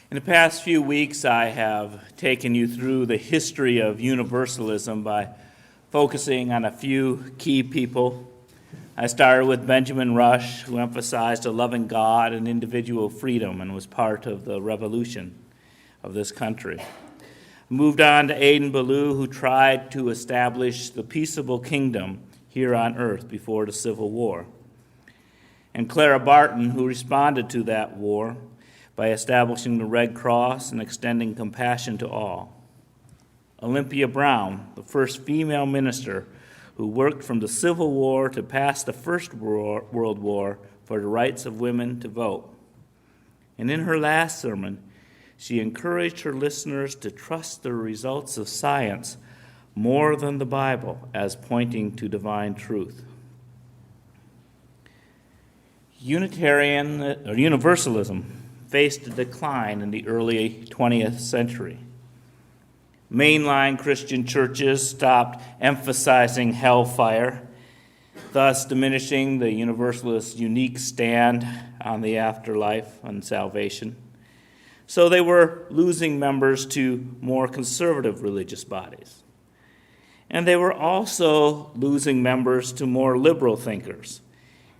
In the past few weeks, I have taken you through the history of Universalism by focusing on a few key people. I started with Benjamin Rush, who emphasized a loving God and individual freedom and was part of the revolution of this country. Moved on to Aidan Ballou, who tried to establish the peaceable kingdom here on earth before the Civil War. And Clara Barton, who responded to that war by establishing the Red Cross and extending compassion to all. Olympia Brown, the first female minister who worked from the Civil War to past the First World War for the rights of women to vote. And in her last sermon, she encouraged her listeners to trust the results of science more than the Bible as pointing to divine truth. Universalism faced a decline in the early 20th century. Mainline Christian churches stopped emphasizing hellfire, thus diminishing the Universalists' unique stand on the afterlife and salvation. So they were losing members to more conservative religious bodies. And they were also losing members to more liberal thinkers.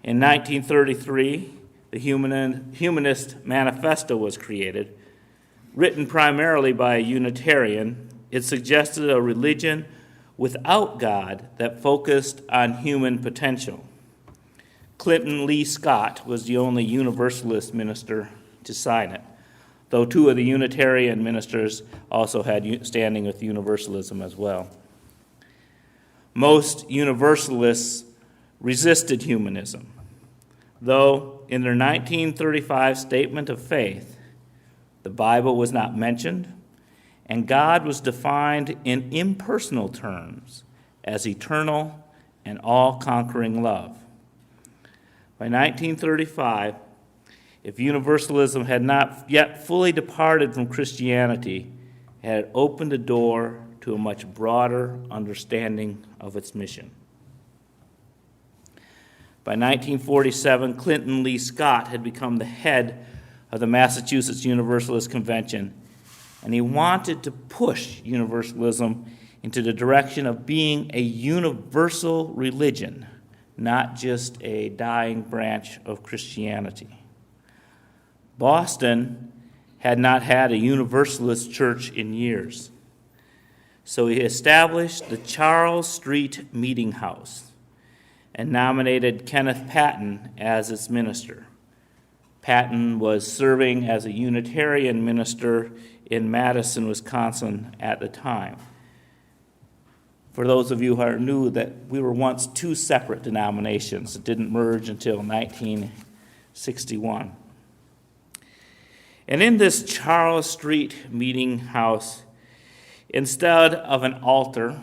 In 1933, the Humanist Manifesto was created. Written primarily by a Unitarian, it suggested a religion without God that focused on human potential. Clinton Lee Scott was the only Universalist minister to sign it, though two of the Unitarian ministers also had standing with Universalism as well. Most Universalists resisted humanism, though in their 1935 statement of faith, the Bible was not mentioned, and God was defined in impersonal terms as eternal and all-conquering love. By 1935, if Universalism had not yet fully departed from Christianity, it had opened the door to a much broader understanding of its mission. By 1947, Clinton Lee Scott had become the head of the Massachusetts Universalist Convention, and he wanted to push Universalism into the direction of being a universal religion, not just a dying branch of Christianity. Boston had not had a Universalist church in years, so he established the Charles Street Meeting House and nominated Kenneth Patton as its minister. Patton was serving as a Unitarian minister in Madison, Wisconsin at the time. For those of you who knew that we were once two separate denominations, it didn't merge until 1961. And in this Charles Street Meeting House, instead of an altar,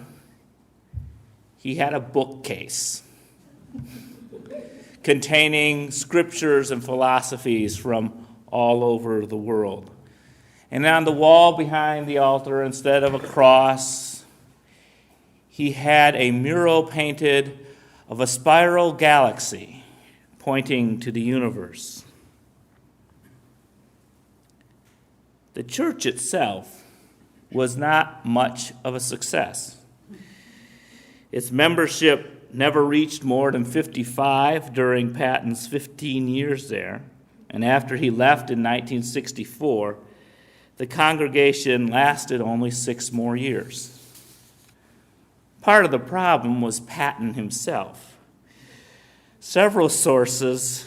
he had a bookcase containing scriptures and philosophies from all over the world. And on the wall behind the altar, instead of a cross, he had a mural painted of a spiral galaxy pointing to the universe. The church itself was not much of a success. Its membership never reached more than 55 during Patton's 15 years there, and after he left in 1964, the congregation lasted only 6 more years. Part of the problem was Patton himself. Several sources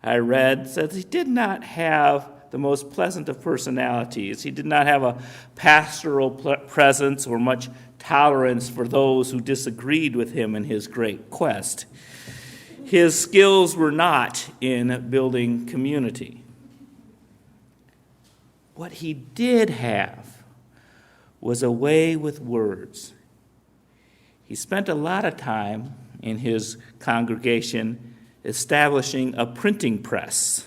I read said he did not have the most pleasant of personalities. He did not have a pastoral presence or much tolerance for those who disagreed with him in his great quest. His skills were not in building community. What he did have was a way with words. He spent a lot of time in his congregation establishing a printing press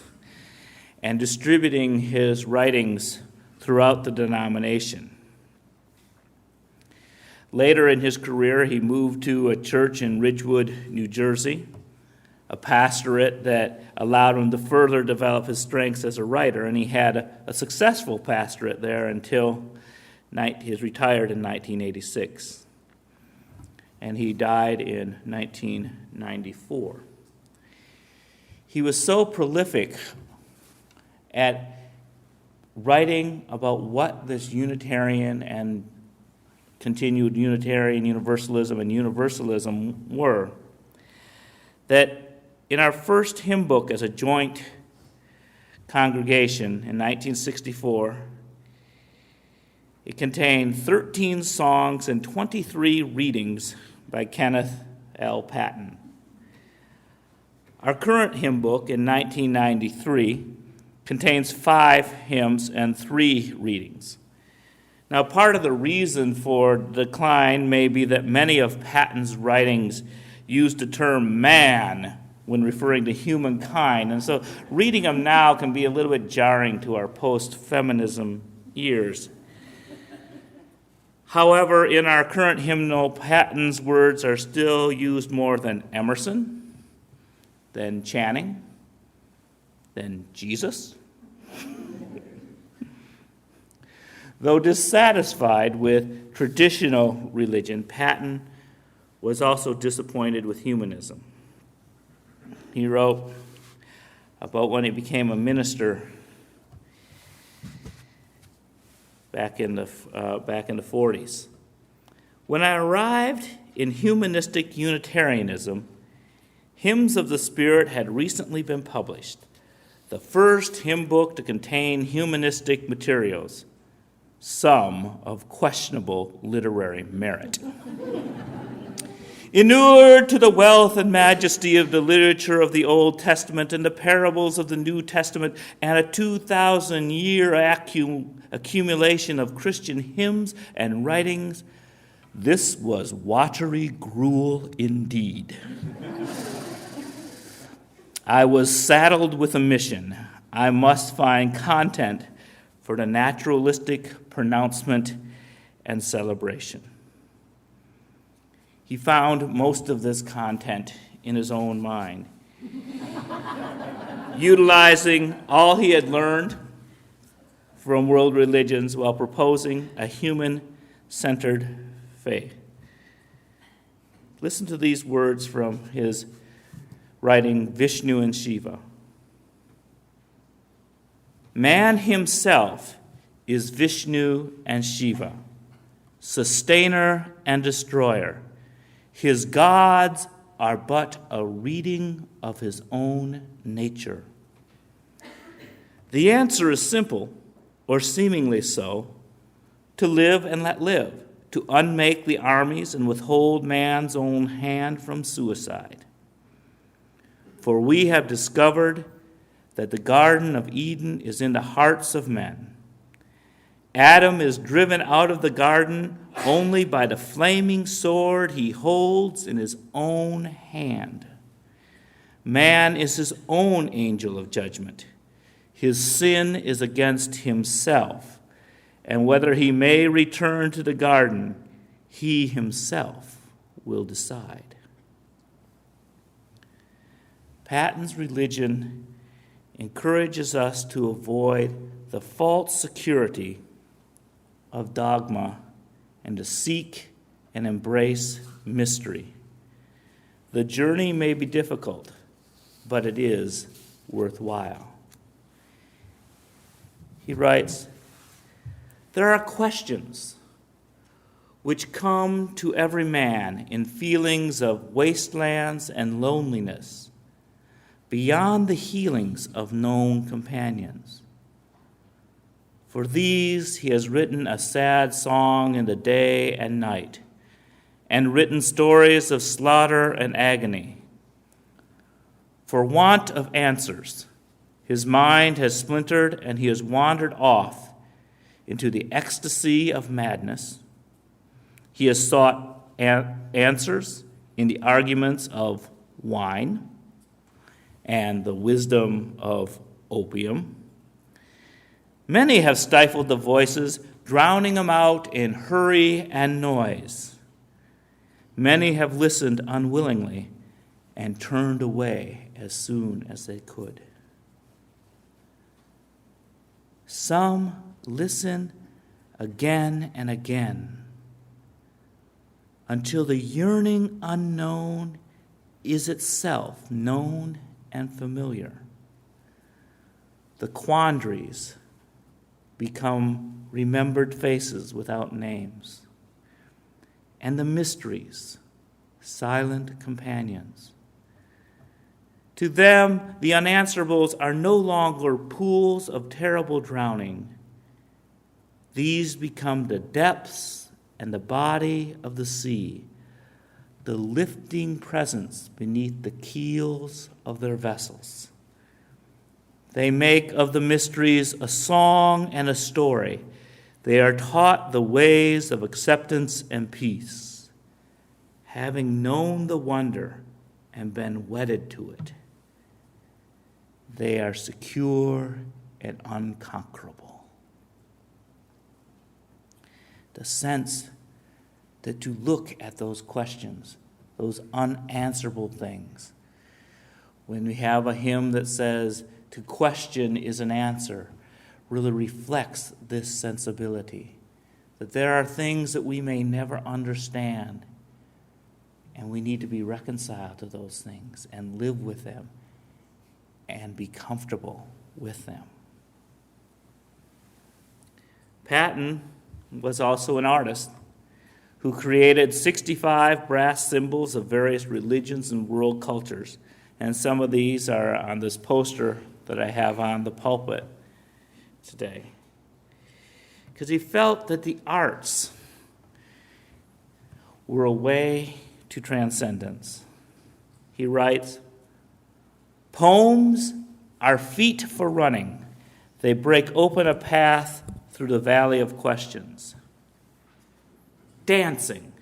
and distributing his writings throughout the denomination. Later in his career, he moved to a church in Ridgewood, New Jersey, a pastorate that allowed him to further develop his strengths as a writer, and he had a successful pastorate there until he was retired in 1986. And he died in 1994. He was so prolific at writing about what this Unitarian and continued Unitarian Universalism and Universalism were, that in our first hymn book as a joint congregation in 1964, it contained 13 songs and 23 readings by Kenneth L. Patton. Our current hymn book in 1993 contains 5 hymns and 3 readings. Now, part of the reason for decline may be that many of Patton's writings used the term man when referring to humankind, and so reading them now can be a little bit jarring to our post-feminism ears. However, in our current hymnal, Patton's words are still used more than Emerson, than Channing, than Jesus. Though dissatisfied with traditional religion, Patton was also disappointed with humanism. He wrote about when he became a minister back in the 40s. When I arrived in humanistic Unitarianism, Hymns of the Spirit had recently been published, the first hymn book to contain humanistic materials, some of questionable literary merit. Inured to the wealth and majesty of the literature of the Old Testament and the parables of the New Testament and a 2,000-year accumulation of Christian hymns and writings, this was watery gruel indeed. I was saddled with a mission. I must find content for the naturalistic pronouncement and celebration. He found most of this content in his own mind, utilizing all he had learned from world religions while proposing a human-centered faith. Listen to these words from his writing, Vishnu and Shiva. Man himself is Vishnu and Shiva, sustainer and destroyer. His gods are but a reading of his own nature. The answer is simple, or seemingly so: to live and let live, to unmake the armies and withhold man's own hand from suicide. For we have discovered that the Garden of Eden is in the hearts of men. Adam is driven out of the garden only by the flaming sword he holds in his own hand. Man is his own angel of judgment. His sin is against himself, and whether he may return to the garden, he himself will decide. Patton's religion encourages us to avoid the false security of dogma and to seek and embrace mystery. The journey may be difficult, but it is worthwhile. He writes, there are questions which come to every man in feelings of wastelands and loneliness, beyond the healings of known companions. For these he has written a sad song in the day and night, and written stories of slaughter and agony. For want of answers, his mind has splintered, and he has wandered off into the ecstasy of madness. He has sought answers in the arguments of wine and the wisdom of opium. Many have stifled the voices, drowning them out in hurry and noise. Many have listened unwillingly and turned away as soon as they could. Some listen again and again until the yearning unknown is itself known and familiar. The quandaries become remembered faces without names, and the mysteries, silent companions. To them, the unanswerables are no longer pools of terrible drowning. These become the depths and the body of the sea, the lifting presence beneath the keels of their vessels. They make of the mysteries a song and a story. They are taught the ways of acceptance and peace, having known the wonder and been wedded to it. They are secure and unconquerable. The sense that to look at those questions, those unanswerable things, when we have a hymn that says, to question is an answer, really reflects this sensibility, that there are things that we may never understand, and we need to be reconciled to those things and live with them and be comfortable with them. Patton was also an artist who created 65 brass symbols of various religions and world cultures, and some of these are on this poster that I have on the pulpit today. Because he felt that the arts were a way to transcendence. He writes, "Poems are feet for running. They break open a path through the valley of questions. Dancing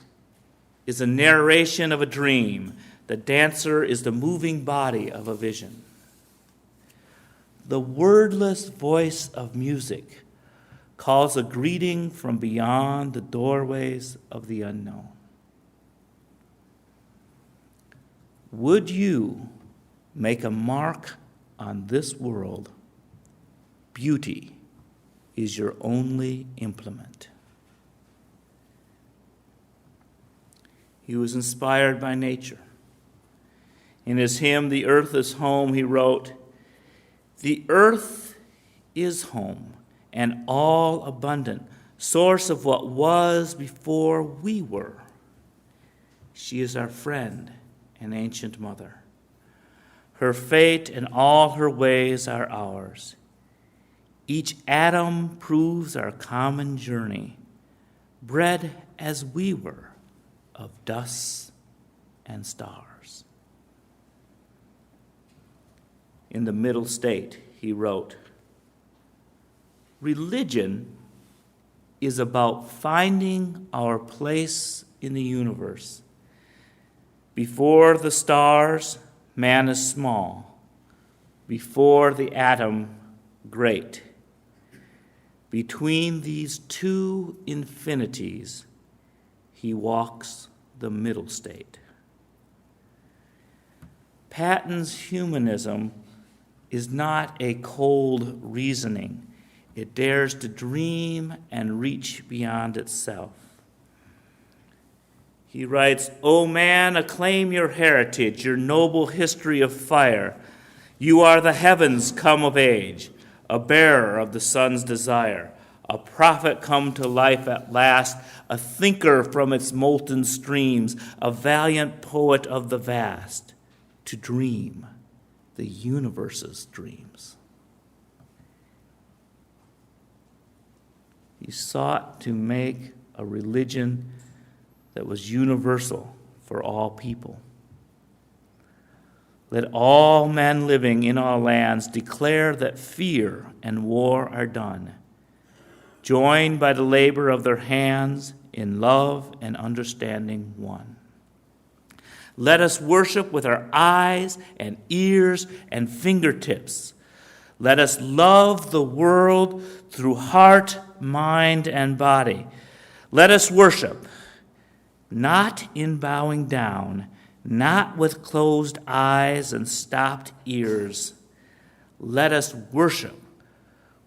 is a narration of a dream. The dancer is the moving body of a vision. The wordless voice of music calls a greeting from beyond the doorways of the unknown. Would you make a mark on this world? Beauty is your only implement." He was inspired by nature. In his hymn, "The Earth is Home," he wrote, "The earth is home and all abundant, source of what was before we were. She is our friend and ancient mother. Her fate and all her ways are ours. Each atom proves our common journey, bred as we were of dust and stars." In the middle state, he wrote, "Religion is about finding our place in the universe. Before the stars, man is small. Before the atom, great. Between these two infinities, he walks the middle state." Patton's humanism is not a cold reasoning. It dares to dream and reach beyond itself. He writes, "O man, acclaim your heritage, your noble history of fire. You are the heavens come of age, a bearer of the sun's desire, a prophet come to life at last, a thinker from its molten streams, a valiant poet of the vast, to dream the universe's dreams." He sought to make a religion that was universal for all people. Let all men living in all lands declare that fear and war are done, joined by the labor of their hands in love and understanding one. Let us worship with our eyes and ears and fingertips. Let us love the world through heart, mind, and body. Let us worship, not in bowing down, not with closed eyes and stopped ears. Let us worship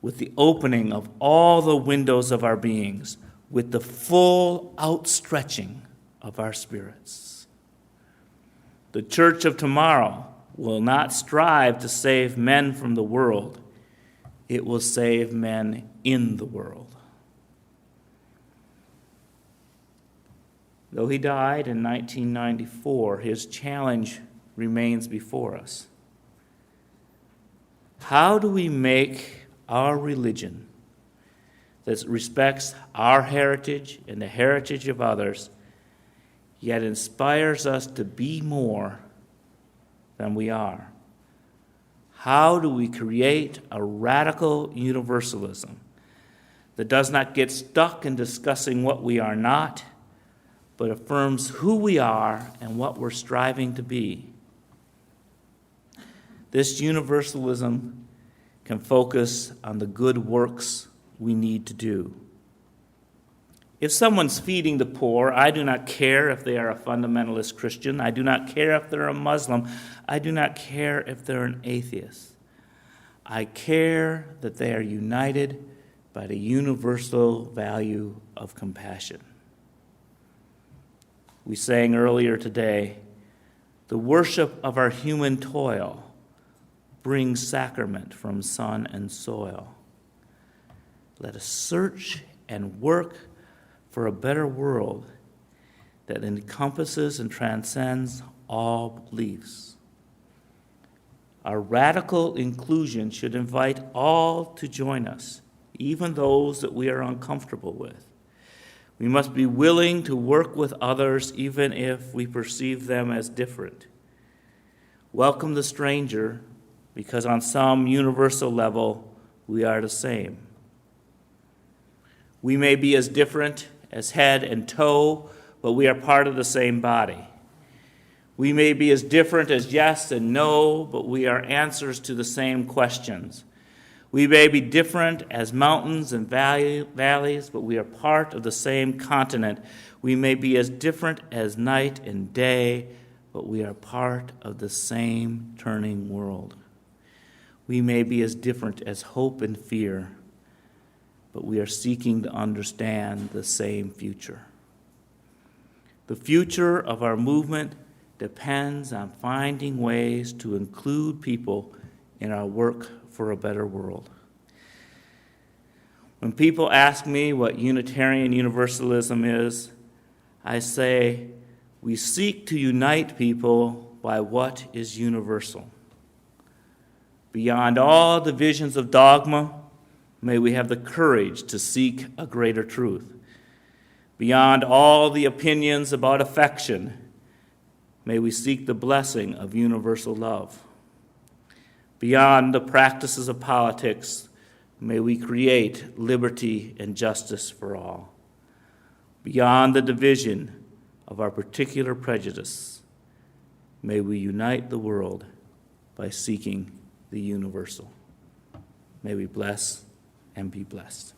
with the opening of all the windows of our beings, with the full outstretching of our spirits. The church of tomorrow will not strive to save men from the world. It will save men in the world. Though he died in 1994, his challenge remains before us. How do we make our religion that respects our heritage and the heritage of others, yet inspires us to be more than we are? How do we create a radical universalism that does not get stuck in discussing what we are not, but affirms who we are and what we're striving to be? This universalism can focus on the good works we need to do. If someone's feeding the poor, I do not care if they are a fundamentalist Christian. I do not care if they're a Muslim. I do not care if they're an atheist. I care that they are united by the universal value of compassion. We sang earlier today, the worship of our human toil brings sacrament from sun and soil. Let us search and work for a better world that encompasses and transcends all beliefs. Our radical inclusion should invite all to join us, even those that we are uncomfortable with. We must be willing to work with others even if we perceive them as different. Welcome the stranger, because on some universal level, we are the same. We may be as different as head and toe, but we are part of the same body. We may be as different as yes and no, but we are answers to the same questions. We may be different as mountains and valleys, but we are part of the same continent. We may be as different as night and day, but we are part of the same turning world. We may be as different as hope and fear, but we are seeking to understand the same future. The future of our movement depends on finding ways to include people in our work for a better world. When people ask me what Unitarian Universalism is, I say we seek to unite people by what is universal. Beyond all divisions of dogma, may we have the courage to seek a greater truth. Beyond all the opinions about affection, may we seek the blessing of universal love. Beyond the practices of politics, may we create liberty and justice for all. Beyond the division of our particular prejudice, may we unite the world by seeking the universal. May we bless and be blessed.